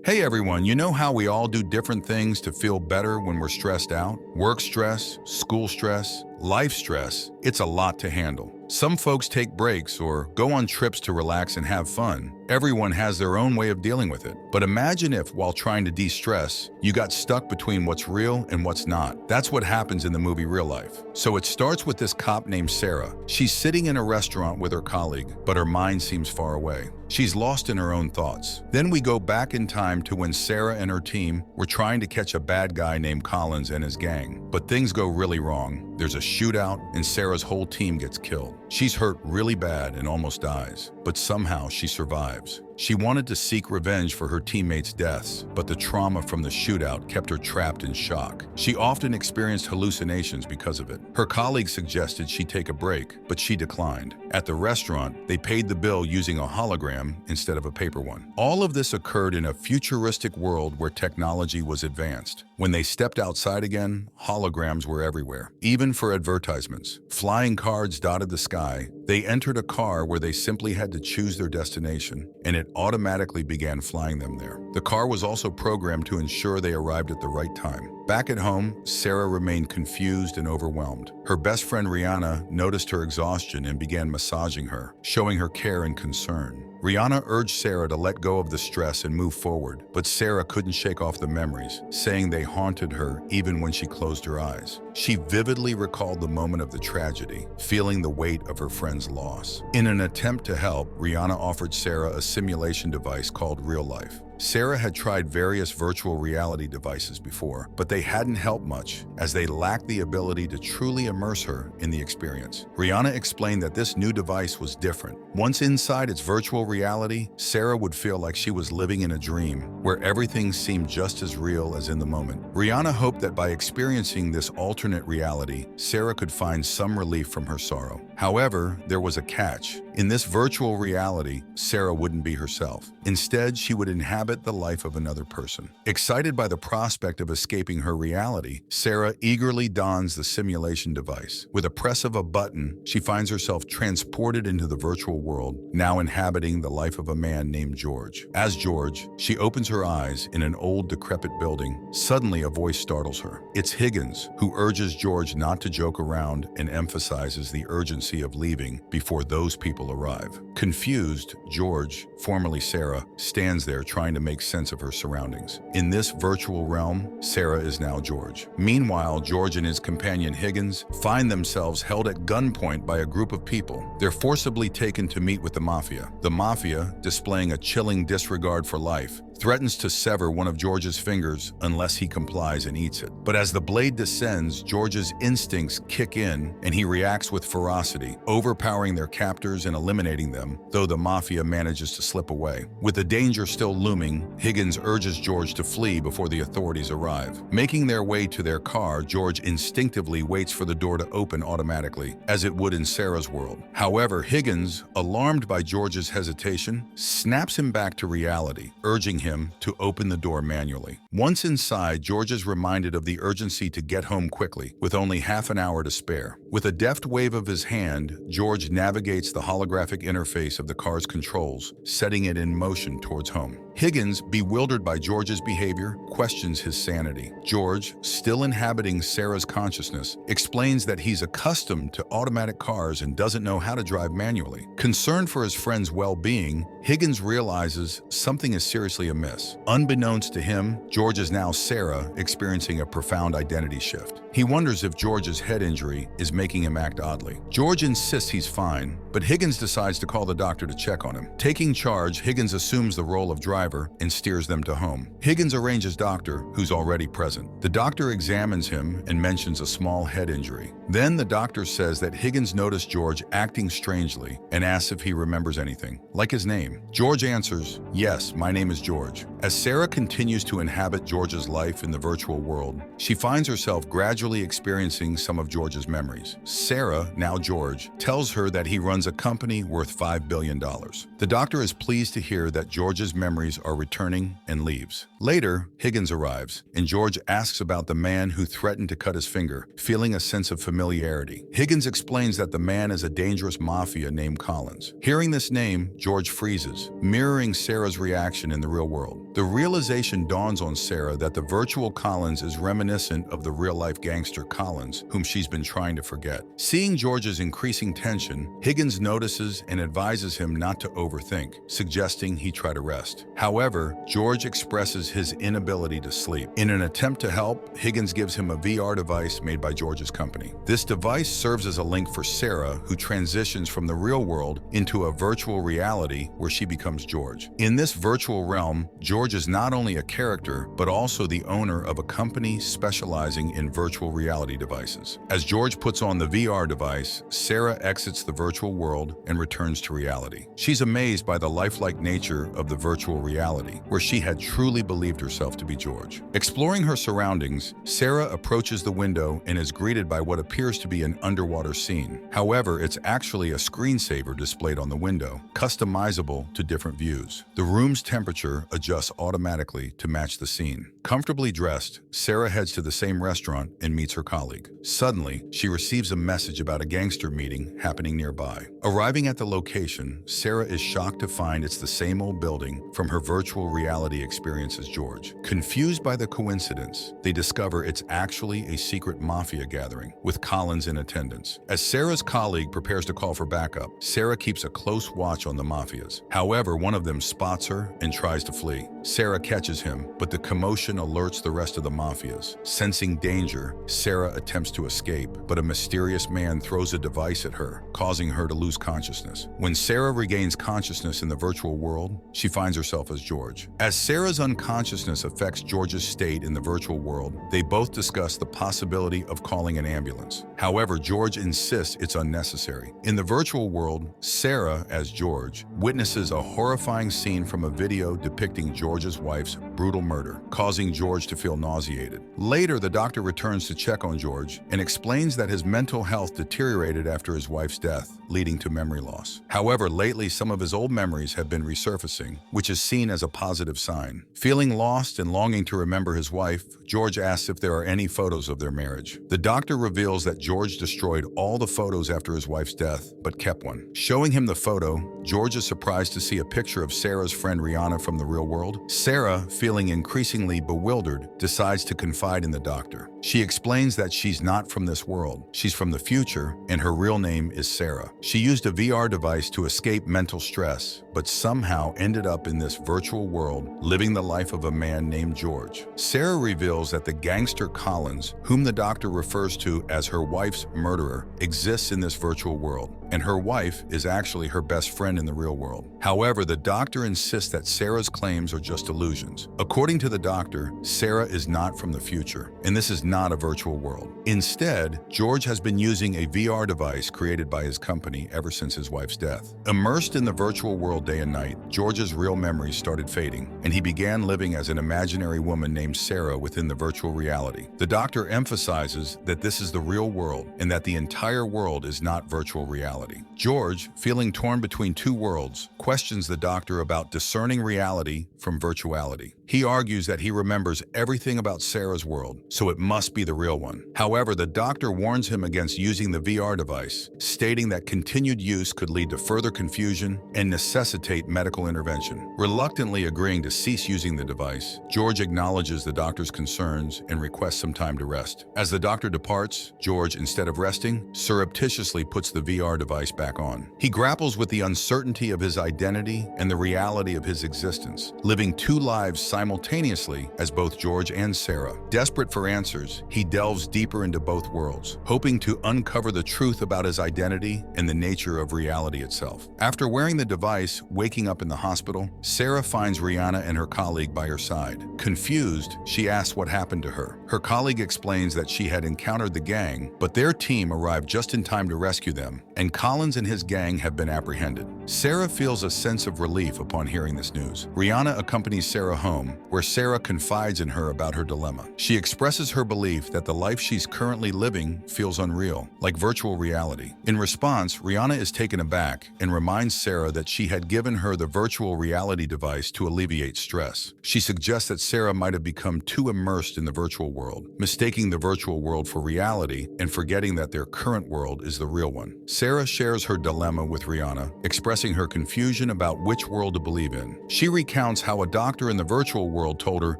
Hey everyone, you know how we all do different things to feel better when we're stressed out? Work stress, school stress, life stress, it's a lot to handle. Some folks take breaks or go on trips to relax and have fun. Everyone has their own way of dealing with it. But imagine if, while trying to de-stress, you got stuck between what's real and what's not. That's what happens in the movie Real Life. So it starts with this cop named Sarah. She's sitting in a restaurant with her colleague, but her mind seems far away. She's lost in her own thoughts. Then we go back in time to when Sarah and her team were trying to catch a bad guy named Collins and his gang. But things go really wrong. There's a shootout and Sarah's whole team gets killed. She's hurt really bad and almost dies, but somehow she survives. She wanted to seek revenge for her teammates' deaths, but the trauma from the shootout kept her trapped in shock. She often experienced hallucinations because of it. Her colleagues suggested she take a break, but she declined. At the restaurant, they paid the bill using a hologram instead of a paper one. All of this occurred in a futuristic world where technology was advanced. When they stepped outside again, holograms were everywhere, even for advertisements. Flying cards dotted the sky. They entered a car where they simply had to choose their destination, and it automatically began flying them there. The car was also programmed to ensure they arrived at the right time. Back at home, Sarah remained confused and overwhelmed. Her best friend Rihanna noticed her exhaustion and began massaging her, showing her care and concern. Rihanna urged Sarah to let go of the stress and move forward, but Sarah couldn't shake off the memories, saying they haunted her even when she closed her eyes. She vividly recalled the moment of the tragedy, feeling the weight of her friend's loss. In an attempt to help, Rihanna offered Sarah a simulation device called Real Life. Sarah had tried various virtual reality devices before, but they hadn't helped much as they lacked the ability to truly immerse her in the experience. Rihanna explained that this new device was different. Once inside its virtual reality, Sarah would feel like she was living in a dream where everything seemed just as real as in the moment. Rihanna hoped that by experiencing this alternate reality, Sarah could find some relief from her sorrow. However, there was a catch. In this virtual reality, Sarah wouldn't be herself. Instead, she would inhabit the life of another person. Excited by the prospect of escaping her reality, Sarah eagerly dons the simulation device. With a press of a button, she finds herself transported into the virtual world, now inhabiting the life of a man named George. As George, she opens her eyes in an old, decrepit building. Suddenly, a voice startles her. It's Higgins, who urges George not to joke around and emphasizes the urgency of leaving before those people arrive. Confused, George, formerly Sarah, stands there trying to make sense of her surroundings. In this virtual realm, Sarah is now George. Meanwhile, George and his companion Higgins find themselves held at gunpoint by a group of people. They're forcibly taken to meet with the mafia. The mafia, displaying a chilling disregard for life, threatens to sever one of George's fingers unless he complies and eats it. But as the blade descends, George's instincts kick in and he reacts with ferocity, overpowering their captors and eliminating them, though the mafia manages to slip away. With the danger still looming, Higgins urges George to flee before the authorities arrive. Making their way to their car, George instinctively waits for the door to open automatically, as it would in Sarah's world. However, Higgins, alarmed by George's hesitation, snaps him back to reality, urging him to open the door manually. Once inside, George is reminded of the urgency to get home quickly, with only half an hour to spare. With a deft wave of his hand, George navigates the holographic interface of the car's controls, setting it in motion towards home. Higgins, bewildered by George's behavior, questions his sanity. George, still inhabiting Sarah's consciousness, explains that he's accustomed to automatic cars and doesn't know how to drive manually. Concerned for his friend's well-being, Higgins realizes something is seriously amiss. Unbeknownst to him, George is now Sarah, experiencing a profound identity shift. He wonders if George's head injury is making him act oddly. George insists he's fine, but Higgins decides to call the doctor to check on him. Taking charge, Higgins assumes the role of driver and steers them to home. Higgins arranges doctor, who's already present. The doctor examines him and mentions a small head injury. Then the doctor says that Higgins noticed George acting strangely and asks if he remembers anything, like his name. George answers, "Yes, my name is George." As Sarah continues to inhabit George's life in the virtual world, she finds herself gradually gradually experiencing some of George's memories. Sarah, now George, tells her that he runs a company worth $5 billion. The doctor is pleased to hear that George's memories are returning and leaves. Later, Higgins arrives, and George asks about the man who threatened to cut his finger, feeling a sense of familiarity. Higgins explains that the man is a dangerous mafia named Collins. Hearing this name, George freezes, mirroring Sarah's reaction in the real world. The realization dawns on Sarah that the virtual Collins is reminiscent of the real-life gangster Collins, whom she's been trying to forget. Seeing George's increasing tension, Higgins notices and advises him not to overthink, suggesting he try to rest. However, George expresses his inability to sleep. In an attempt to help, Higgins gives him a VR device made by George's company. This device serves as a link for Sarah, who transitions from the real world into a virtual reality where she becomes George. In this virtual realm, George is not only a character, but also the owner of a company specializing in virtual reality devices. As George puts on the VR device, Sarah exits the virtual world and returns to reality. She's amazed by the lifelike nature of the virtual reality, where she had truly believed herself to be George. Exploring her surroundings, Sarah approaches the window and is greeted by what appears to be an underwater scene. However, it's actually a screensaver displayed on the window, customizable to different views. The room's temperature adjusts automatically to match the scene. Comfortably dressed, Sarah heads to the same restaurant and meets her colleague. Suddenly, she receives a message about a gangster meeting happening nearby. Arriving at the location, Sarah is shocked to find it's the same old building from her virtual reality experience as George. Confused by the coincidence, they discover it's actually a secret mafia gathering, with Collins in attendance. As Sarah's colleague prepares to call for backup, Sarah keeps a close watch on the mafias. However, one of them spots her and tries to flee. Sarah catches him, but the commotion alerts the rest of the mafias. Sensing danger, Sarah attempts to escape, but a mysterious man throws a device at her, causing her to lose consciousness. When Sarah regains consciousness in the virtual world, she finds herself as George. As Sarah's unconsciousness affects George's state in the virtual world, they both discuss the possibility of calling an ambulance. However, George insists it's unnecessary. In the virtual world, Sarah, as George, witnesses a horrifying scene from a video depicting George's wife's brutal murder, causing George to feel nauseated. Later, the doctor returns to check on George and explains that his mental health deteriorated after his wife's death, leading to memory loss. However, lately some of his old memories have been resurfacing, which is seen as a positive sign. Feeling lost and longing to remember his wife, George asks if there are any photos of their marriage. The doctor reveals that George destroyed all the photos after his wife's death, but kept one. Showing him the photo, George is surprised to see a picture of Sarah's friend Rihanna from the real world. Sarah, feeling increasingly bewildered, decides to confide in the doctor. She explains that she's not from this world. She's from the future, and her real name is Sarah. She used a VR device to escape mental stress, but somehow ended up in this virtual world, living the life of a man named George. Sarah reveals that the gangster Collins, whom the doctor refers to as her wife's murderer, exists in this virtual world, and her wife is actually her best friend in the real world. However, the doctor insists that Sarah's claims are just illusions. According to the doctor, Sarah is not from the future, and this is not a virtual world. Instead, George has been using a VR device created by his company ever since his wife's death. Immersed in the virtual world day and night, George's real memories started fading, and he began living as an imaginary woman named Sarah within the virtual reality. The doctor emphasizes that this is the real world and that the entire world is not virtual reality. George, feeling torn between two worlds, questions the doctor about discerning reality from virtuality. He argues that he remembers everything about Sarah's world, so it must be the real one. However, the doctor warns him against using the VR device, stating that continued use could lead to further confusion and necessitate medical intervention. Reluctantly agreeing to cease using the device, George acknowledges the doctor's concerns and requests some time to rest. As the doctor departs, George, instead of resting, surreptitiously puts the VR device back on. He grapples with the uncertainty of his identity and the reality of his existence, living two lives simultaneously as both George and Sarah. Desperate for answers, he delves deeper into both worlds, hoping to uncover the truth about his identity and the nature of reality itself. After wearing the device, waking up in the hospital, Sarah finds Rihanna and her colleague by her side. Confused, she asks what happened to her. Her colleague explains that she had encountered the gang, but their team arrived just in time to rescue them and Collins and his gang have been apprehended. Sarah feels a sense of relief upon hearing this news. Rihanna accompanies Sarah home, where Sarah confides in her about her dilemma. She expresses her belief that the life she's currently living feels unreal, like virtual reality. In response, Rihanna is taken aback and reminds Sarah that she had given her the virtual reality device to alleviate stress. She suggests that Sarah might have become too immersed in the virtual world, mistaking the virtual world for reality and forgetting that their current world is the real one. Sarah shares her dilemma with Rihanna, expressing her confusion about which world to believe in. She recounts how a doctor in the virtual world told her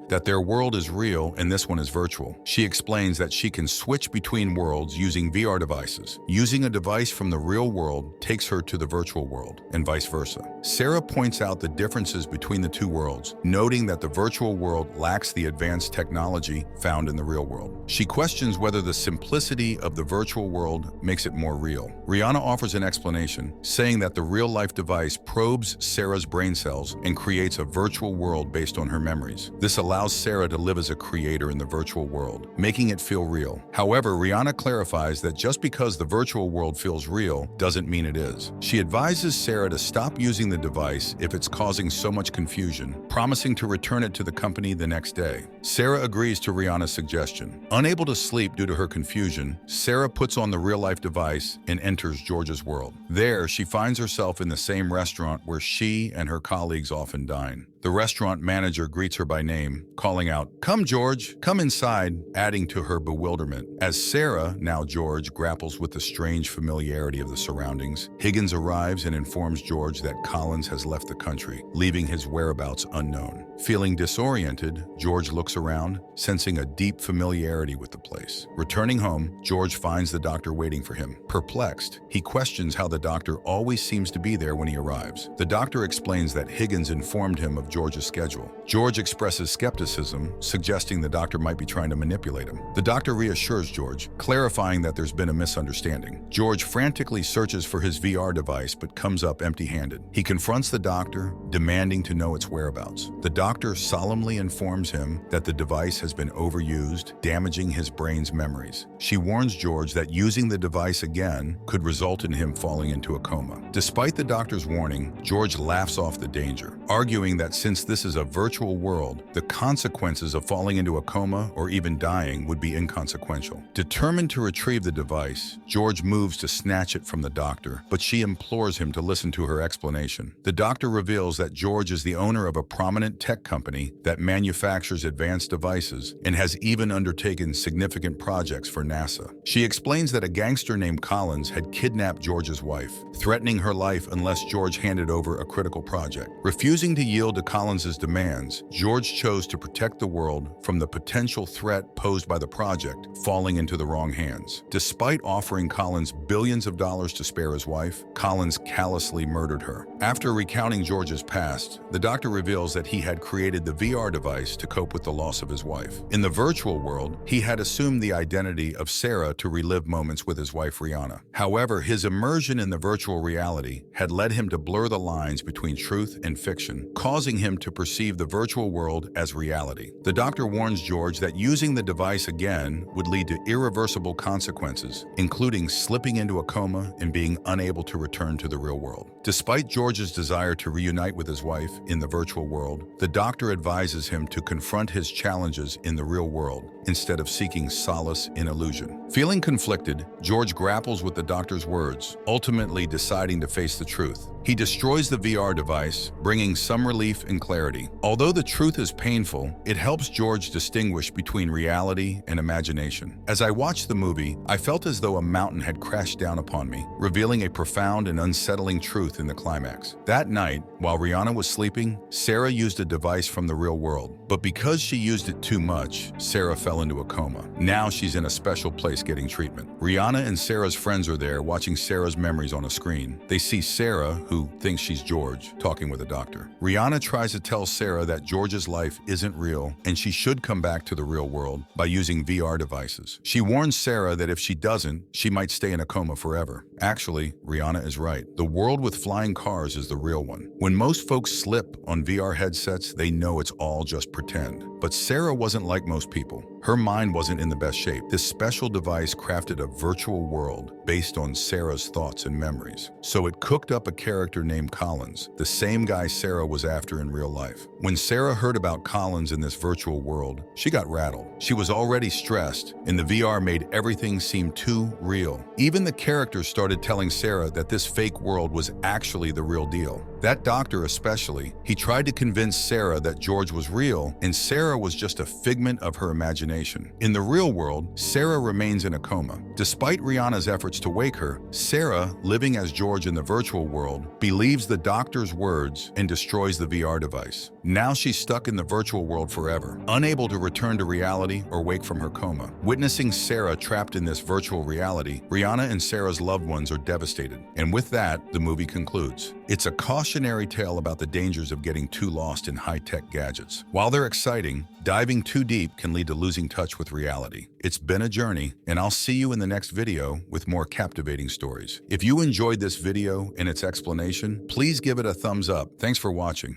that their world is real and this one is virtual. She explains that she can switch between worlds using VR devices. Using a device from the real world takes her to the virtual world, and vice versa. Sarah points out the differences between the two worlds, noting that the virtual world lacks the advanced technology found in the real world. She questions whether the simplicity of the virtual world makes it more real. Rihanna offers an explanation, saying that the real-life device probes Sarah's brain cells and creates a virtual world based on her memories. This allows Sarah to live as a creator in the virtual world, making it feel real. However, Rihanna clarifies that just because the virtual world feels real doesn't mean it is. She advises Sarah to stop using the device if it's causing so much confusion, promising to return it to the company the next day. Sarah agrees to Rihanna's suggestion. Unable to sleep due to her confusion, Sarah puts on the real-life device and enters George's world. There, she finds herself in the same restaurant where she and her colleagues often dine. The restaurant manager greets her by name, calling out, "Come, George, come inside," adding to her bewilderment. As Sarah, now George, grapples with the strange familiarity of the surroundings, Higgins arrives and informs George that Collins has left the country, leaving his whereabouts unknown. Feeling disoriented, George looks around, sensing a deep familiarity with the place. Returning home, George finds the doctor waiting for him. Perplexed, he questions how the doctor always seems to be there when he arrives. The doctor explains that Higgins informed him of George's schedule. George expresses skepticism, suggesting the doctor might be trying to manipulate him. The doctor reassures George, clarifying that there's been a misunderstanding. George frantically searches for his VR device but comes up empty-handed. He confronts the doctor, demanding to know its whereabouts. The doctor solemnly informs him that the device has been overused, damaging his brain's memories. She warns George that using the device again could result in him falling into a coma. Despite the doctor's warning, George laughs off the danger, arguing that since this is a virtual world, the consequences of falling into a coma or even dying would be inconsequential. Determined to retrieve the device, George moves to snatch it from the doctor, but she implores him to listen to her explanation. The doctor reveals that George is the owner of a prominent tech company that manufactures advanced devices and has even undertaken significant projects for NASA. She explains that a gangster named Collins had kidnapped George's wife, threatening her life unless George handed over a critical project. Refusing to yield to Collins's demands, George chose to protect the world from the potential threat posed by the project falling into the wrong hands. Despite offering Collins billions of dollars to spare his wife, Collins callously murdered her. After recounting George's past, the doctor reveals that he had created the VR device to cope with the loss of his wife. In the virtual world, he had assumed the identity of Sarah to relive moments with his wife Rihanna. However, his immersion in the virtual reality had led him to blur the lines between truth and fiction, causing him to perceive the virtual world as reality. The doctor warns George that using the device again would lead to irreversible consequences, including slipping into a coma and being unable to return to the real world. Despite George's desire to reunite with his wife in the virtual world, the doctor advises him to confront his challenges in the real world instead of seeking solace in illusion. Feeling conflicted, George grapples with the doctor's words, ultimately deciding to face the truth. He destroys the VR device, bringing some relief and clarity. Although the truth is painful, it helps George distinguish between reality and imagination. As I watched the movie, I felt as though a mountain had crashed down upon me, revealing a profound and unsettling truth in the climax. That night, while Rihanna was sleeping, Sarah used a device from the real world. But because she used it too much, Sarah fell into a coma. Now she's in a special place getting treatment. Rihanna and Sarah's friends are there watching Sarah's memories on a screen. They see Sarah, who thinks she's George, talking with a doctor. Rihanna tries to tell Sarah that George's life isn't real and she should come back to the real world by using VR devices. She warns Sarah that if she doesn't, she might stay in a coma forever. Actually, Rihanna is right. The world with flying cars is the real one. When most folks slip on VR headsets, they know it's all just pretend. But Sarah wasn't like most people. Her mind wasn't in the best shape. This special device crafted a virtual world based on Sarah's thoughts and memories. So it cooked up a character named Collins, the same guy Sarah was after in real life. When Sarah heard about Collins in this virtual world, she got rattled. She was already stressed, and the VR made everything seem too real. Even the characters started telling Sarah that this fake world was actually the real deal. That doctor especially, he tried to convince Sarah that George was real and Sarah was just a figment of her imagination. In the real world, Sarah remains in a coma. Despite Rihanna's efforts to wake her, Sarah, living as George in the virtual world, believes the doctor's words and destroys the VR device. Now she's stuck in the virtual world forever, unable to return to reality or wake from her coma. Witnessing Sarah trapped in this virtual reality, Rihanna and Sarah's loved ones are devastated. And with that, the movie concludes. It's a cautionary tale about the dangers of getting too lost in high-tech gadgets. While they're exciting, diving too deep can lead to losing touch with reality. It's been a journey, and I'll see you in the next video with more captivating stories. If you enjoyed this video and its explanation, please give it a thumbs up. Thanks for watching.